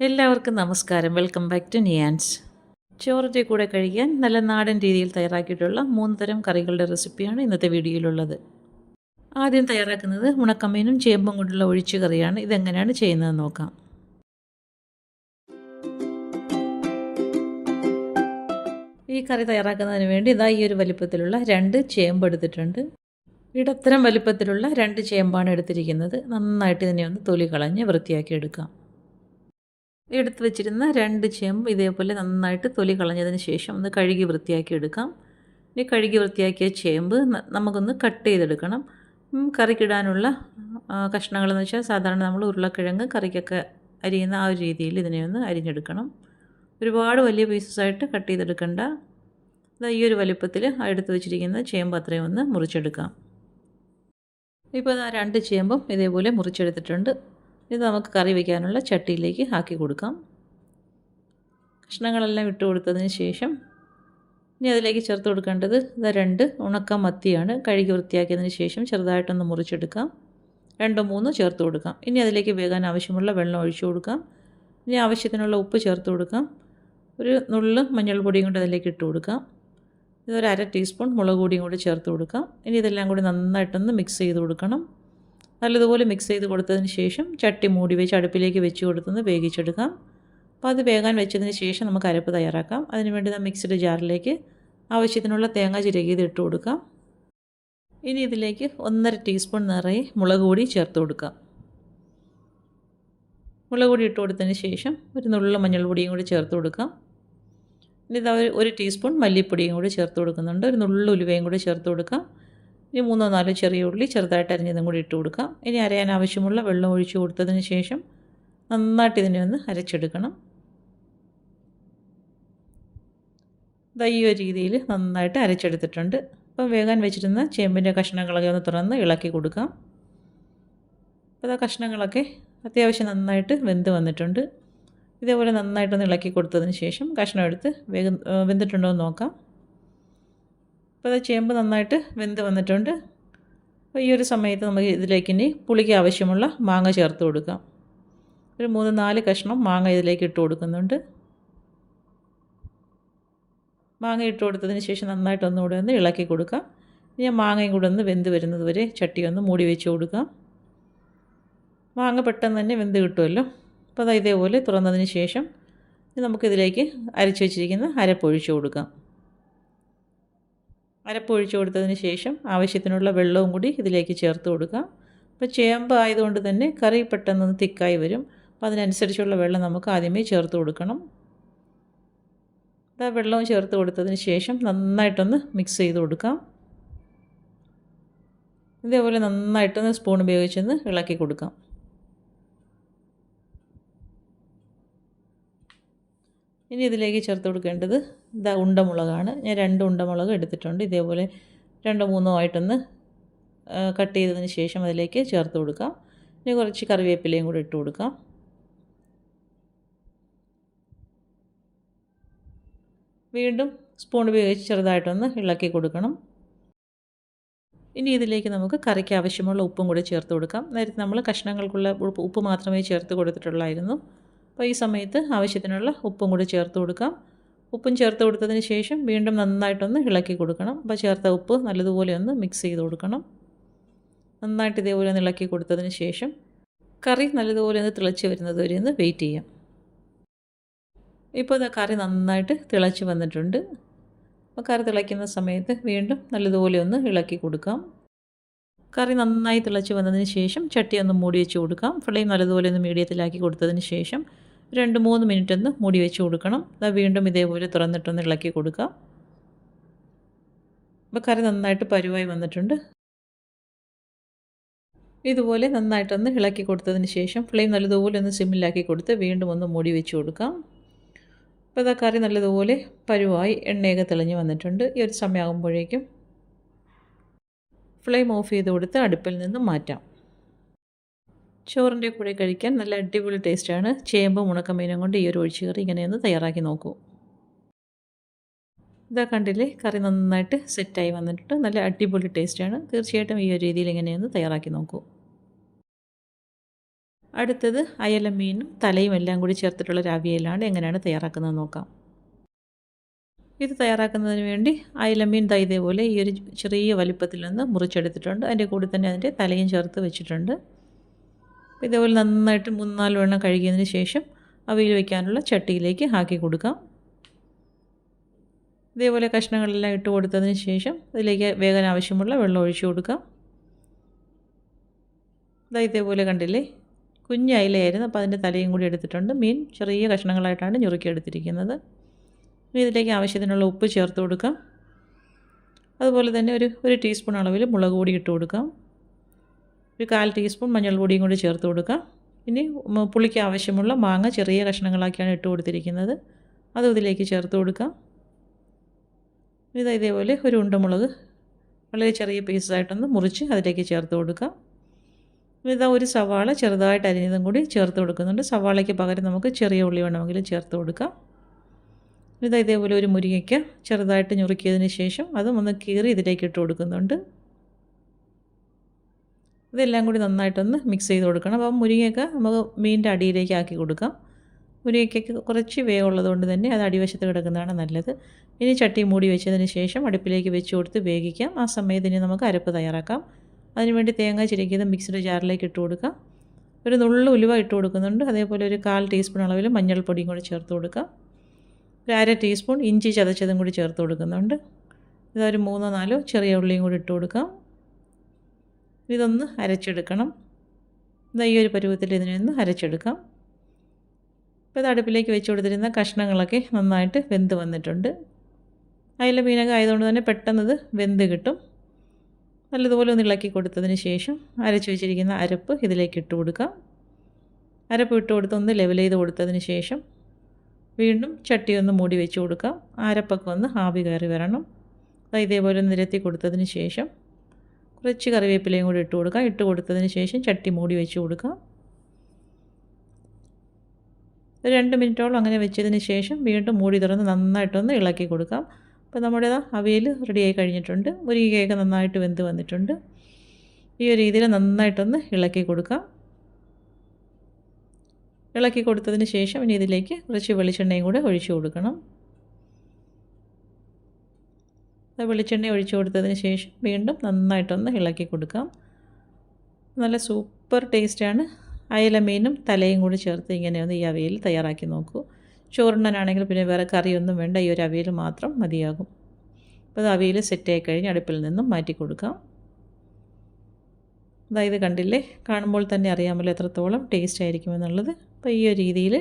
എല്ലാവർക്കും നമസ്കാരം. Welcome back to Niyans. ചോറിൻ്റെ കൂടെ കഴിക്കാൻ നല്ല നാടൻ രീതിയിൽ തയ്യാറാക്കിയിട്ടുള്ള 3 തരം കറികളുടെ റെസിപ്പിയാണ് ഇന്നത്തെ വീഡിയോയിലുള്ളത്. ആദ്യം തയ്യാറാക്കുന്നത് ഉണക്കമീനും ചേമ്പും കൊണ്ടുള്ള ഒഴിച്ചു കറിയാണ്. ഇതെങ്ങനെയാണ് ചെയ്യുന്നതെന്ന് നോക്കാം. ഈ കറി തയ്യാറാക്കുന്നതിന് വേണ്ടി ഈ ഒരു വലിപ്പത്തിലുള്ള 2 ചേമ്പ് എടുത്തിട്ടുണ്ട്. ഇടത്തരം വലിപ്പത്തിലുള്ള 2 ചേമ്പാണ് എടുത്തിരിക്കുന്നത്. നന്നായിട്ട് ഇതിനെ ഒന്ന് തൊലി കളഞ്ഞ് വൃത്തിയാക്കി എടുക്കാം. എടുത്ത് വെച്ചിരുന്ന 2 ചേമ്പ് ഇതേപോലെ നന്നായിട്ട് തൊലി കളഞ്ഞതിന് ശേഷം ഒന്ന് കഴുകി വൃത്തിയാക്കി എടുക്കാം. ഇനി കഴുകി വൃത്തിയാക്കിയ ചേമ്പ് നമുക്കൊന്ന് കട്ട് ചെയ്തെടുക്കണം. കറിക്കിടാനുള്ള കഷ്ണങ്ങളെന്ന് വെച്ചാൽ സാധാരണ നമ്മൾ ഉരുളക്കിഴങ്ങ് കറിക്കൊക്കെ അരിയുന്ന ആ ഒരു രീതിയിൽ ഇതിനെ ഒന്ന് അരിഞ്ഞെടുക്കണം. ഒരുപാട് വലിയ പീസസായിട്ട് കട്ട് ചെയ്തെടുക്കണ്ട. ഈ ഒരു വലിപ്പത്തിൽ എടുത്ത് വെച്ചിരിക്കുന്ന ചേമ്പ് അത്രയും ഒന്ന് മുറിച്ചെടുക്കാം. ഇപ്പോൾ 2 ചേമ്പും ഇതേപോലെ മുറിച്ചെടുത്തിട്ടുണ്ട്. ഇത് നമുക്ക് കറി വയ്ക്കാനുള്ള ചട്ടിയിലേക്ക് ആക്കി കൊടുക്കാം. കഷ്ണങ്ങളെല്ലാം ഇട്ട് കൊടുത്തതിന് ശേഷം ഇനി അതിലേക്ക് ചേർത്ത് കൊടുക്കേണ്ടത് 2 ഉണക്ക മത്തിയാണ്. കഴുകി വൃത്തിയാക്കിയതിന് ശേഷം ചെറുതായിട്ടൊന്ന് മുറിച്ചെടുക്കാം. 2-3 ചേർത്ത് കൊടുക്കാം. ഇനി അതിലേക്ക് വേകാൻ ആവശ്യമുള്ള വെള്ളം ഒഴിച്ചു കൊടുക്കാം. ഇനി ആവശ്യത്തിനുള്ള ഉപ്പ് ചേർത്ത് കൊടുക്കാം. ഒരു നുള്ള് മഞ്ഞൾപ്പൊടിയും കൂടി അതിലേക്ക് ഇട്ട് കൊടുക്കാം. ഇതൊരു 1/2 ടീസ്പൂൺ മുളക് പൊടിയും കൂടി ചേർത്ത് കൊടുക്കാം. ഇനി ഇതെല്ലാം കൂടി നന്നായിട്ടൊന്ന് മിക്സ് ചെയ്ത് കൊടുക്കണം. നല്ലതുപോലെ മിക്സ് ചെയ്ത് കൊടുത്തതിന് ശേഷം ചട്ടി മൂടി വെച്ച് അടുപ്പിലേക്ക് വെച്ച് കൊടുത്തൊന്ന് വേവിച്ചെടുക്കാം. അപ്പോൾ അത് വേകാൻ വെച്ചതിന് ശേഷം നമുക്ക് അരപ്പ് തയ്യാറാക്കാം. അതിനുവേണ്ടി മിക്സിയുടെ ജാറിലേക്ക് ആവശ്യത്തിനുള്ള തേങ്ങ ചിരകിയത് ഇട്ട് കൊടുക്കാം. ഇനി ഇതിലേക്ക് 1/2 ടീസ്പൂൺ നിറയെ മുളക് പൊടി ചേർത്ത് കൊടുക്കാം. മുളക് പൊടി ഇട്ട് കൊടുത്തതിന് ശേഷം ഒരു നുള്ള മഞ്ഞൾപ്പൊടിയും കൂടി ചേർത്ത് കൊടുക്കാം. ഇനി 1 ടീസ്പൂൺ മല്ലിപ്പൊടിയും കൂടി ചേർത്ത് കൊടുക്കുന്നുണ്ട്. ഒരു നുള്ള ഉലുവയും കൂടി ചേർത്ത് കൊടുക്കാം. ഇനി 3-4 ചെറിയ ഉള്ളി ചെറുതായിട്ട് അരിഞ്ഞതും കൂടി ഇട്ട് കൊടുക്കാം. ഇനി അരയാൻ ആവശ്യമുള്ള വെള്ളം ഒഴിച്ച് കൊടുത്തതിന് ശേഷം നന്നായിട്ട് ഇതിനെ ഒന്ന് അരച്ചെടുക്കണം. ഈ ഒരു രീതിയിൽ നന്നായിട്ട് അരച്ചെടുത്തിട്ടുണ്ട്. അപ്പം വേകാൻ വെച്ചിരുന്ന ചേമ്പിൻ്റെ കഷ്ണങ്ങളൊക്കെ ഒന്ന് തുറന്ന് ഇളക്കി കൊടുക്കാം. അപ്പോൾ കഷ്ണങ്ങളൊക്കെ അത്യാവശ്യം നന്നായിട്ട് വെന്ത് വന്നിട്ടുണ്ട്. ഇതേപോലെ നന്നായിട്ടൊന്ന് ഇളക്കി കൊടുത്തതിന് ശേഷം കഷ്ണം എടുത്ത് വെന്തിട്ടുണ്ടോ എന്ന് നോക്കാം. അപ്പോൾ ചേമ്പ് നന്നായിട്ട് വെന്ത് വന്നിട്ടുണ്ട്. അപ്പോൾ ഈ ഒരു സമയത്ത് നമുക്ക് ഇതിലേക്ക് ഇനി പുളിക്ക് ആവശ്യമുള്ള മാങ്ങ ചേർത്ത് കൊടുക്കാം. ഒരു 3-4 കഷ്ണം മാങ്ങ ഇതിലേക്ക് ഇട്ട് കൊടുക്കുന്നുണ്ട്. മാങ്ങ ഇട്ട് കൊടുത്തതിന് ശേഷം നന്നായിട്ട് ഒന്നുകൂടെ ഒന്ന് ഇളക്കി കൊടുക്കാം. ഇനി മാങ്ങയും കൂടെ ഒന്ന് വെന്ത് വരുന്നത് വരെ ചട്ടി ഒന്ന് മൂടി വെച്ച് കൊടുക്കാം. മാങ്ങ പെട്ടെന്ന് തന്നെ വെന്ത് കിട്ടുമല്ലോ. അപ്പോൾ ഇതേപോലെ തുറന്നതിന് ശേഷം നമുക്കിതിലേക്ക് അരച്ച് വെച്ചിരിക്കുന്ന അരപ്പൊഴിച്ച് കൊടുക്കാം. അരപ്പൊഴിച്ച് കൊടുത്തതിന് ശേഷം ആവശ്യത്തിനുള്ള വെള്ളവും കൂടി ഇതിലേക്ക് ചേർത്ത് കൊടുക്കാം. അപ്പോൾ ചേമ്പ് ആയതുകൊണ്ട് തന്നെ കറി പെട്ടെന്ന് തിക്കായി വരും. അപ്പോൾ അതിനനുസരിച്ചുള്ള വെള്ളം നമുക്ക് ആദ്യമേ ചേർത്ത് കൊടുക്കണം. വെള്ളവും ചേർത്ത് കൊടുത്തതിന് ശേഷം നന്നായിട്ടൊന്ന് മിക്സ് ചെയ്ത് കൊടുക്കാം. ഇതേപോലെ നന്നായിട്ടൊന്ന് സ്പൂൺ ഉപയോഗിച്ചൊന്ന് ഇളക്കി കൊടുക്കാം. ഇനി ഇതിലേക്ക് ചേർത്ത് കൊടുക്കേണ്ടത് ഉണ്ടമുളകാണ്. ഞാൻ 2 ഉണ്ടമുളക് എടുത്തിട്ടുണ്ട്. ഇതേപോലെ 2-3 ആയിട്ടൊന്ന് കട്ട് ചെയ്തതിന് ശേഷം അതിലേക്ക് ചേർത്ത് കൊടുക്കാം. ഇനി കുറച്ച് കറിവേപ്പിലയും കൂടി ഇട്ട് കൊടുക്കാം. വീണ്ടും സ്പൂൺ ഉപയോഗിച്ച് ചെറുതായിട്ടൊന്ന് ഇളക്കി കൊടുക്കണം. ഇനി ഇതിലേക്ക് നമുക്ക് കറിക്ക് ആവശ്യമുള്ള ഉപ്പും കൂടി ചേർത്ത് കൊടുക്കാം. നേരത്തെ നമ്മൾ കഷ്ണങ്ങൾക്കുള്ള ഉപ്പ് മാത്രമേ ചേർത്ത് കൊടുത്തിട്ടുള്ളായിരുന്നു. അപ്പോൾ ഈ സമയത്ത് ആവശ്യത്തിനുള്ള ഉപ്പും കൂടി ചേർത്ത് കൊടുക്കാം. ഉപ്പും ചേർത്ത് കൊടുത്തതിന് ശേഷം വീണ്ടും നന്നായിട്ടൊന്ന് ഇളക്കി കൊടുക്കണം. അപ്പോൾ ചേർത്ത ഉപ്പ് നല്ലതുപോലെ ഒന്ന് മിക്സ് ചെയ്ത് കൊടുക്കണം. നന്നായിട്ട് ഇതേപോലെ ഒന്ന് ഇളക്കി കൊടുത്തതിന് ശേഷം കറി നല്ലതുപോലെ ഒന്ന് തിളച്ച് വരുന്നത് വരെ ഒന്ന് വെയിറ്റ് ചെയ്യാം. ഇപ്പോൾ കറി നന്നായിട്ട് തിളച്ച് വന്നിട്ടുണ്ട്. അപ്പോൾ കറി തിളയ്ക്കുന്ന സമയത്ത് വീണ്ടും നല്ലതുപോലെ ഒന്ന് ഇളക്കി കൊടുക്കാം. കറി നന്നായി തിളച്ച് വന്നതിന് ശേഷം ചട്ടി ഒന്ന് മൂടി വെച്ച് കൊടുക്കാം. ഫ്ലെയിം നല്ലതുപോലെ ഒന്ന് മീഡിയത്തിലാക്കി കൊടുത്തതിന് ശേഷം 2-3 മിനിറ്റ് ഒന്ന് മൂടി വെച്ച് കൊടുക്കണം. വീണ്ടും ഇതേപോലെ തുറന്നിട്ടൊന്ന് ഇളക്കി കൊടുക്കാം. അപ്പോൾ കറി നന്നായിട്ട് പരുവായി വന്നിട്ടുണ്ട്. ഇതുപോലെ നന്നായിട്ടൊന്ന് ഇളക്കി കൊടുത്തതിന് ശേഷം ഫ്ലെയിം നല്ലതുപോലെ ഒന്ന് സിമ്മിലാക്കി കൊടുത്ത് വീണ്ടും ഒന്ന് മൂടി വെച്ച് കൊടുക്കാം. അപ്പോൾ കറി നല്ലതുപോലെ പരുവായി എണ്ണയൊക്കെ തെളിഞ്ഞ് വന്നിട്ടുണ്ട്. ഈ ഒരു സമയമാകുമ്പോഴേക്കും ഫ്ലെയിം ഓഫ് ചെയ്ത് കൊടുത്ത് അടുപ്പിൽ നിന്ന് മാറ്റാം. ചോറിൻ്റെ കൂടെ കഴിക്കാൻ നല്ല അടിപൊളി ടേസ്റ്റാണ്. ചേമ്പും ഉണക്കമീനും കൊണ്ട് ഈ ഒരു ഒഴിച്ചുകറി ഇങ്ങനെയൊന്ന് തയ്യാറാക്കി നോക്കൂ. കണ്ടില്ലേ, കറി നന്നായിട്ട് സെറ്റായി വന്നിട്ട് നല്ല അടിപൊളി ടേസ്റ്റാണ്. തീർച്ചയായിട്ടും ഈ ഒരു രീതിയിൽ ഇങ്ങനെയൊന്ന് തയ്യാറാക്കി നോക്കൂ. അടുത്തത് അയല മീനും തലയും എല്ലാം കൂടി ചേർത്തിട്ടുള്ള ഒരു അവിയലാണ്. എങ്ങനെയാണ് തയ്യാറാക്കുന്നത് നോക്കാം. ഇത് തയ്യാറാക്കുന്നതിന് വേണ്ടി അയല മീൻ ഇതേപോലെ ഈ ഒരു ചെറിയ വലിപ്പത്തിൽ നിന്ന് മുറിച്ചെടുത്തിട്ടുണ്ട്. അതിൻ്റെ കൂടെ തന്നെ അതിൻ്റെ തലയും ചേർത്ത് വെച്ചിട്ടുണ്ട്. ഇതേപോലെ നന്നായിട്ട് 3-4 വെള്ളം കഴുകിയതിന് ശേഷം അവിയൽ വയ്ക്കാനുള്ള ചട്ടിയിലേക്ക് ആക്കി കൊടുക്കാം. ഇതേപോലെ കഷ്ണങ്ങളെല്ലാം ഇട്ട് കൊടുത്തതിന് ശേഷം അതിലേക്ക് വേകാൻ ആവശ്യമുള്ള വെള്ളം ഒഴിച്ചു കൊടുക്കാം. ഇതേപോലെ കണ്ടില്ലേ, കുഞ്ഞ് അയിലയായിരുന്നു, അപ്പോൾ അതിൻ്റെ തലയും കൂടി എടുത്തിട്ടുണ്ട്. മീൻ ചെറിയ കഷ്ണങ്ങളായിട്ടാണ് ഞുറുക്കിയെടുത്തിരിക്കുന്നത്. ഇനി ഇതിലേക്ക് ആവശ്യത്തിനുള്ള ഉപ്പ് ചേർത്ത് കൊടുക്കാം. അതുപോലെ തന്നെ ഒരു ടീസ്പൂൺ അളവിൽ മുളക് പൊടി ഇട്ട് കൊടുക്കാം. ഒരു 1/4 ടീസ്പൂൺ മഞ്ഞൾപ്പൊടിയും കൂടി ചേർത്ത് കൊടുക്കാം. ഇനി പുളിക്ക് ആവശ്യമുള്ള മാങ്ങ ചെറിയ കഷ്ണങ്ങളാക്കിയാണ് ഇട്ട് കൊടുത്തിരിക്കുന്നത്. അതും ഇതിലേക്ക് ചേർത്ത് കൊടുക്കാം. ഇതേപോലെ ഒരു ഉണ്ടമുളക് വളരെ ചെറിയ പീസായിട്ടൊന്ന് മുറിച്ച് അതിലേക്ക് ചേർത്ത് കൊടുക്കാം. ഒരു സവാള ചെറുതായിട്ട് അരിഞ്ഞതും കൂടി ചേർത്ത് കൊടുക്കുന്നുണ്ട്. സവാളയ്ക്ക് പകരം നമുക്ക് ചെറിയ ഉള്ളി വേണമെങ്കിലും ചേർത്ത് കൊടുക്കാം. ഇതേപോലെ ഒരു മുരിങ്ങയ്ക്ക ചെറുതായിട്ട് ഞുറുക്കിയതിന് ശേഷം അതും ഒന്ന് കീറി ഇതിലേക്ക് ഇട്ട് കൊടുക്കുന്നുണ്ട്. ഇതെല്ലാം കൂടി നന്നായിട്ടൊന്ന് മിക്സ് ചെയ്ത് കൊടുക്കണം. അപ്പോൾ മുരിങ്ങയ്ക്ക നമുക്ക് മീനിൻ്റെ അടിയിലേക്ക് ആക്കി കൊടുക്കാം. മുരിങ്ങയ്ക്കയ്ക്ക് കുറച്ച് വേവുള്ളത് കൊണ്ട് തന്നെ അത് അടിവശത്ത് കിടക്കുന്നതാണ് നല്ലത്. ഇനി ചട്ടി മൂടി വെച്ചതിന് ശേഷം അടുപ്പിലേക്ക് വെച്ച് കൊടുത്ത് വേവിക്കാം. ആ സമയത്തിന് നമുക്ക് അരപ്പ് തയ്യാറാക്കാം. അതിനുവേണ്ടി തേങ്ങ ചിരകിയത് മിക്സിയുടെ ജാറിലേക്ക് ഇട്ട് കൊടുക്കാം. ഒരു നുള്ളു ഉലുവ ഇട്ട് കൊടുക്കുന്നുണ്ട്. അതേപോലെ ഒരു 1/4 ടീസ്പൂൺ അളവിൽ മഞ്ഞൾപ്പൊടിയും കൂടി ചേർത്ത് കൊടുക്കാം. ഒരു 1/2 ടീസ്പൂൺ ഇഞ്ചി ചതച്ചതും കൂടി ചേർത്ത് കൊടുക്കുന്നുണ്ട്. ഇതൊരു 3-4 ചെറിയ ഉള്ളിയും കൂടി ഇട്ട് കൊടുക്കാം. ഇതൊന്ന് അരച്ചെടുക്കണം. ഈ ഒരു പരുവത്തിൽ ഇതിനൊന്ന് അരച്ചെടുക്കാം. ഇപ്പോൾ ഇത് അടുപ്പിലേക്ക് വെച്ച് കൊടുത്തിരുന്ന കഷ്ണങ്ങളൊക്കെ നന്നായിട്ട് വെന്ത് വന്നിട്ടുണ്ട്. അയല മീനൊക്കെ ആയതുകൊണ്ട് തന്നെ പെട്ടെന്നത് വെന്ത് കിട്ടും. നല്ലതുപോലെ ഒന്ന് ഇളക്കി കൊടുത്തതിന് ശേഷം അരച്ച് വെച്ചിരിക്കുന്ന അരപ്പ് ഇതിലേക്ക് ഇട്ട് കൊടുക്കാം. അരപ്പ് ഇട്ട് കൊടുത്ത് ഒന്ന് ലെവൽ ചെയ്ത് കൊടുത്തതിന് ശേഷം വീണ്ടും ചട്ടി ഒന്ന് മൂടി വെച്ച് കൊടുക്കാം. അരപ്പൊക്കെ ഒന്ന് ആവി കയറി വരണം. ഇതേപോലെ നിരത്തി കൊടുത്തതിന് ശേഷം കുറച്ച് കറിവേപ്പിലയും കൂടി ഇട്ട് കൊടുക്കാം. ഇട്ട് കൊടുത്തതിന് ശേഷം ചട്ടി മൂടി വെച്ച് കൊടുക്കാം. 2 മിനിറ്റോളം അങ്ങനെ വെച്ചതിന് ശേഷം വീണ്ടും മൂടി തുറന്ന് നന്നായിട്ടൊന്ന് ഇളക്കി കൊടുക്കാം. അപ്പോൾ നമ്മുടെ അവിയൽ റെഡിയായി കഴിഞ്ഞിട്ടുണ്ട്. മുരിങ്ങയൊക്കെ നന്നായിട്ട് വെന്ത് വന്നിട്ടുണ്ട്. ഈ ഒരു രീതിയിൽ നന്നായിട്ടൊന്ന് ഇളക്കി കൊടുക്കാം. ഇളക്കി കൊടുത്തതിന് ശേഷം ഇനി ഇതിലേക്ക് കുറച്ച് വെളിച്ചെണ്ണയും കൂടെ ഒഴിച്ചു കൊടുക്കണം. വെളിച്ചെണ്ണ ഒഴിച്ചു കൊടുത്തതിന് ശേഷം വീണ്ടും നന്നായിട്ടൊന്ന് ഇളക്കി കൊടുക്കാം. നല്ല സൂപ്പർ ടേസ്റ്റാണ്. അയല മീനും തലയും കൂടി ചേർത്ത് ഇങ്ങനെയൊന്ന് ഈ അവിയൽ തയ്യാറാക്കി നോക്കൂ. ചോറുണ്ണനാണെങ്കിൽ പിന്നെ വേറെ കറിയൊന്നും വേണ്ട, ഈ ഒരു അവിയൽ മാത്രം മതിയാകും. അപ്പോൾ അവിയൽ സെറ്റായി കഴിഞ്ഞ് അടുപ്പിൽ നിന്നും മാറ്റി കൊടുക്കാം. ഇത് കണ്ടില്ലേ, കാണുമ്പോൾ തന്നെ അറിയാമല്ലോ എത്രത്തോളം ടേസ്റ്റ് ആയിരിക്കുമെന്നുള്ളത്. അപ്പോൾ ഈ ഒരു രീതിയിൽ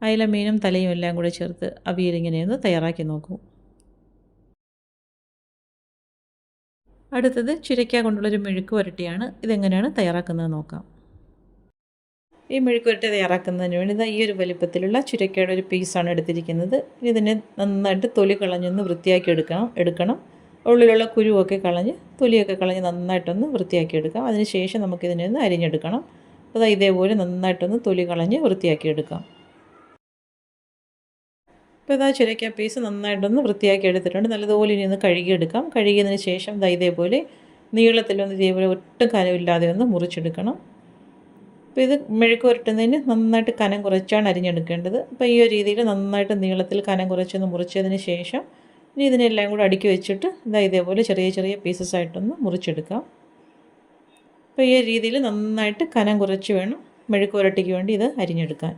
അയല മീനും തലയും എല്ലാം കൂടി ചേർത്ത് അവിയൽ ഇങ്ങനെയൊന്ന് തയ്യാറാക്കി നോക്കൂ. അടുത്തത് ചുരയ്ക്ക കൊണ്ടുള്ളൊരു മെഴുക്ക് പുരട്ടിയാണ്. ഇതെങ്ങനെയാണ് തയ്യാറാക്കുന്നത് നോക്കാം. ഈ മെഴുക്ക് പുരട്ടി തയ്യാറാക്കുന്നതിന് വേണ്ടി ഈ ഒരു വലിപ്പത്തിലുള്ള ചുരയ്ക്കയുടെ ഒരു പീസാണ് എടുത്തിരിക്കുന്നത്. ഇതിനെ നന്നായിട്ട് തൊലി കളഞ്ഞൊന്ന് വൃത്തിയാക്കി എടുക്കണം. ഉള്ളിലുള്ള കുരുവൊക്കെ കളഞ്ഞ് തൊലിയൊക്കെ കളഞ്ഞ് നന്നായിട്ടൊന്ന് വൃത്തിയാക്കി എടുക്കാം. അതിനുശേഷം നമുക്കിതിനെ ഒന്ന് അരിഞ്ഞെടുക്കണം. അപ്പോൾ ഇതേപോലെ നന്നായിട്ടൊന്ന് തൊലി കളഞ്ഞ് വൃത്തിയാക്കി എടുക്കാം. ഇപ്പോൾ ചുരയ്ക്ക പീസ് നന്നായിട്ടൊന്ന് വൃത്തിയാക്കി എടുത്തിട്ടുണ്ട്. നല്ലതുപോലെ ഇനി ഒന്ന് കഴുകിയെടുക്കാം. കഴുകിയതിന് ശേഷം ഇതേപോലെ നീളത്തിലൊന്ന് ഇതേപോലെ ഒട്ടും കനമില്ലാതെ ഒന്ന് മുറിച്ചെടുക്കണം. അപ്പോൾ ഇത് മെഴുക്ക് പുരട്ടുന്നതിന് നന്നായിട്ട് കനം കുറച്ചാണ് അരിഞ്ഞെടുക്കേണ്ടത്. അപ്പോൾ ഈ ഒരു രീതിയിൽ നന്നായിട്ട് നീളത്തിൽ കനം കുറച്ചൊന്ന് മുറിച്ചതിന് ശേഷം ഇനി ഇതിനെല്ലാം കൂടെ അടുക്കി വെച്ചിട്ട് ഇതേപോലെ ചെറിയ ചെറിയ പീസസ് ആയിട്ടൊന്ന് മുറിച്ചെടുക്കാം. അപ്പോൾ ഈ ഒരു രീതിയിൽ നന്നായിട്ട് കനം കുറച്ച് വേണം മെഴുക്ക് പുരട്ടിക്ക് വേണ്ടി ഇത് അരിഞ്ഞെടുക്കാൻ.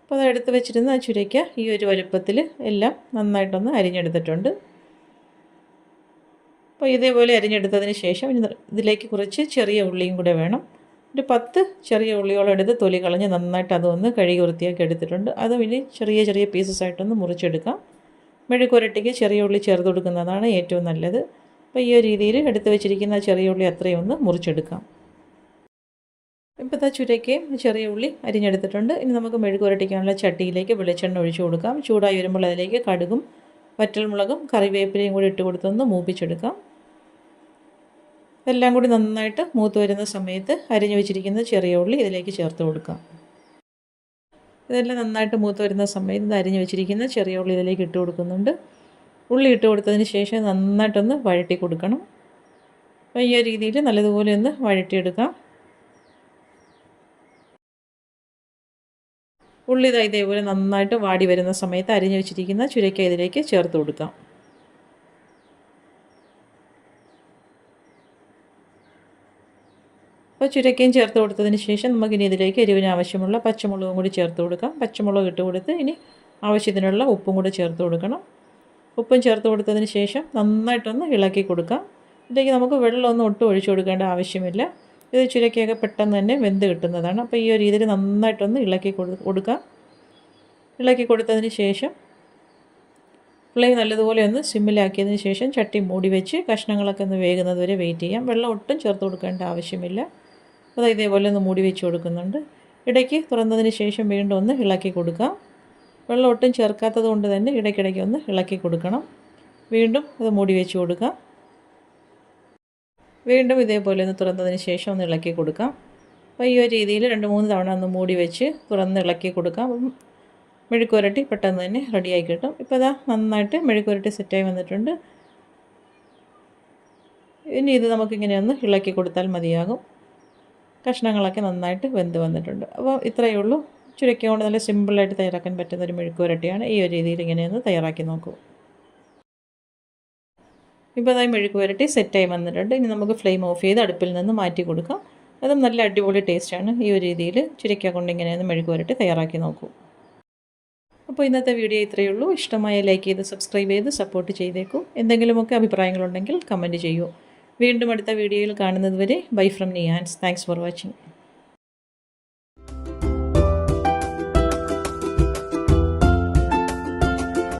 അപ്പോൾ അത് എടുത്ത് വെച്ചിരുന്ന ചുരയ്ക്ക ഈ ഒരു വലുപ്പത്തിൽ എല്ലാം നന്നായിട്ടൊന്ന് അരിഞ്ഞെടുത്തിട്ടുണ്ട്. അപ്പോൾ ഇതേപോലെ അരിഞ്ഞെടുത്തതിന് ശേഷം ഇതിലേക്ക് കുറച്ച് ചെറിയ ഉള്ളിയും കൂടെ വേണം. ഒരു 10 ചെറിയ ഉള്ളിയോളം എടുത്ത് തൊലി കളഞ്ഞ് നന്നായിട്ട് അതൊന്ന് കഴുകി വൃത്തിയാക്കി എടുത്തിട്ടുണ്ട്. അതും ഇനി ചെറിയ ചെറിയ പീസസ് ആയിട്ടൊന്ന് മുറിച്ചെടുക്കാം. മെഴുക്ക് പുരട്ടിക്ക് ചെറിയ ഉള്ളി ചേർത്ത് കൊടുക്കുന്നതാണ് ഏറ്റവും നല്ലത്. അപ്പോൾ ഈ ഒരു രീതിയിൽ എടുത്ത് വെച്ചിരിക്കുന്ന ചെറിയ ഉള്ളി അത്രയും ഒന്ന് മുറിച്ചെടുക്കാം. ഇപ്പോൾ ചുരയ്ക്കയും ചെറിയ ഉള്ളി അരിഞ്ഞെടുത്തിട്ടുണ്ട്. ഇനി നമുക്ക് മെഴുക്ക് പുരട്ടിക്കാനുള്ള ചട്ടിയിലേക്ക് വെളിച്ചെണ്ണ ഒഴിച്ചു കൊടുക്കാം. ചൂടായി വരുമ്പോൾ അതിലേക്ക് കടുകും വറ്റൽമുളകും കറിവേപ്പിലയും കൂടി ഇട്ട് കൊടുത്തൊന്ന് മൂപ്പിച്ചെടുക്കാം. ഇതെല്ലാം കൂടി നന്നായിട്ട് മൂത്ത് വരുന്ന സമയത്ത് അരിഞ്ഞു വെച്ചിരിക്കുന്ന ചെറിയ ഉള്ളി ഇതിലേക്ക് ചേർത്ത് കൊടുക്കാം. ഇതെല്ലാം നന്നായിട്ട് മൂത്ത് വരുന്ന സമയത്ത് ഇത് അരിഞ്ഞു വെച്ചിരിക്കുന്ന ചെറിയ ഉള്ളി ഇതിലേക്ക് ഇട്ട് കൊടുക്കുന്നുണ്ട്. ഉള്ളി ഇട്ട് കൊടുത്തതിന് ശേഷം നന്നായിട്ടൊന്ന് വഴറ്റി കൊടുക്കണം. അപ്പോൾ ഈ രീതിയിൽ നല്ലതുപോലെ ഒന്ന് വഴറ്റിയെടുക്കാം. ഉള്ളി ഇതാ ഇതേപോലെ നന്നായിട്ട് വാടി വരുന്ന സമയത്ത് അരിഞ്ഞു വെച്ചിരിക്കുന്ന ചുരക്ക ഇതിലേക്ക് ചേർത്ത് കൊടുക്കാം. അപ്പോൾ ചുരക്കയും ചേർത്ത് കൊടുത്തതിന് ശേഷം നമുക്കിനി ഇതിലേക്ക് എരിവിന് ആവശ്യമുള്ള പച്ചമുളകും കൂടി ചേർത്ത് കൊടുക്കാം. പച്ചമുളക് ഇട്ട് കൊടുത്ത് ഇനി ആവശ്യത്തിനുള്ള ഉപ്പും കൂടി ചേർത്ത് കൊടുക്കണം. ഉപ്പും ചേർത്ത് കൊടുത്തതിന് ശേഷം നന്നായിട്ടൊന്ന് ഇളക്കി കൊടുക്കാം. ഇതിലേക്ക് നമുക്ക് വെള്ളമൊന്നും ഒട്ടും ഒഴിച്ചു കൊടുക്കേണ്ട ആവശ്യമില്ല. ഇത് ചുരക്കയൊക്കെ പെട്ടെന്ന് തന്നെ വെന്ത് കിട്ടുന്നതാണ്. അപ്പോൾ ഈ ഒരു രീതിയിൽ നന്നായിട്ടൊന്ന് ഇളക്കി കൊടുക്കാം. ഇളക്കി കൊടുത്തതിന് ശേഷം ഫ്ലെയിം നല്ലതുപോലെ ഒന്ന് സിമ്മിലാക്കിയതിന് ശേഷം ചട്ടി മൂടി വെച്ച് കഷ്ണങ്ങളൊക്കെ ഒന്ന് വേകുന്നത് വരെ വെയിറ്റ് ചെയ്യാം. വെള്ളം ഒട്ടും ചേർത്ത് കൊടുക്കേണ്ട ആവശ്യമില്ല. അത് ഇതേപോലെ ഒന്ന് മൂടി വെച്ച് കൊടുക്കുന്നുണ്ട്. ഇടയ്ക്ക് തുറന്നതിന് ശേഷം വീണ്ടും ഒന്ന് ഇളക്കി കൊടുക്കാം. വെള്ളം ഒട്ടും ചേർക്കാത്തത് കൊണ്ട് തന്നെ ഇടയ്ക്കിടയ്ക്ക് ഒന്ന് ഇളക്കി കൊടുക്കണം. വീണ്ടും അത് മൂടി വെച്ച് കൊടുക്കാം. വീണ്ടും ഇതേപോലെ ഒന്ന് തുറന്നതിന് ശേഷം ഒന്ന് ഇളക്കി കൊടുക്കാം. അപ്പോൾ ഈ ഒരു രീതിയിൽ 2-3 തവണ ഒന്ന് മൂടി വെച്ച് തുറന്ന് ഇളക്കി കൊടുക്കാം. മെഴുക്കുവരട്ടി പെട്ടെന്ന് തന്നെ റെഡിയായി കിട്ടും. ഇപ്പോൾ ഇതാ നന്നായിട്ട് മെഴുക്കുവരട്ടി സെറ്റായി വന്നിട്ടുണ്ട്. ഇനി ഇത് നമുക്കിങ്ങനെ ഒന്ന് ഇളക്കി കൊടുത്താൽ മതിയാകും. കഷ്ണങ്ങളൊക്കെ നന്നായിട്ട് വെന്ത് വന്നിട്ടുണ്ട്. അപ്പോൾ ഇത്രയേ ഉള്ളൂ. ചുരക്ക കൊണ്ട് നല്ല സിമ്പിളായിട്ട് തയ്യാറാക്കാൻ പറ്റുന്ന ഒരു മെഴുക്കുവരട്ടിയാണ്. ഈ ഒരു രീതിയിൽ ഇങ്ങനെയൊന്ന് തയ്യാറാക്കി നോക്കൂ. ഇപ്പോൾ അതായി മെഴുക്കുവരട്ടി സെറ്റായി വന്നിട്ടുണ്ട്. ഇനി നമുക്ക് ഫ്ലെയിം ഓഫ് ചെയ്ത് അടുപ്പിൽ നിന്ന് മാറ്റി കൊടുക്കാം. അതും നല്ല അടിപൊളി ടേസ്റ്റാണ്. ഈ ഒരു രീതിയിൽ ചുരക്ക കൊണ്ട് ഇങ്ങനെയൊന്ന് മെഴുക്കുവരട്ടി തയ്യാറാക്കി നോക്കൂ. അപ്പോൾ ഇന്നത്തെ വീഡിയോ ഇത്രയേ ഉള്ളൂ. ഇഷ്ടമായ ലൈക്ക് ചെയ്ത് സബ്സ്ക്രൈബ് ചെയ്ത് സപ്പോർട്ട് ചെയ്തേക്കൂ. എന്തെങ്കിലുമൊക്കെ അഭിപ്രായങ്ങളുണ്ടെങ്കിൽ കമൻറ്റ് ചെയ്യൂ. വീണ്ടും അടുത്ത വീഡിയോയിൽ കാണുന്നത് വരെ bye from Niyans. Thanks for watching.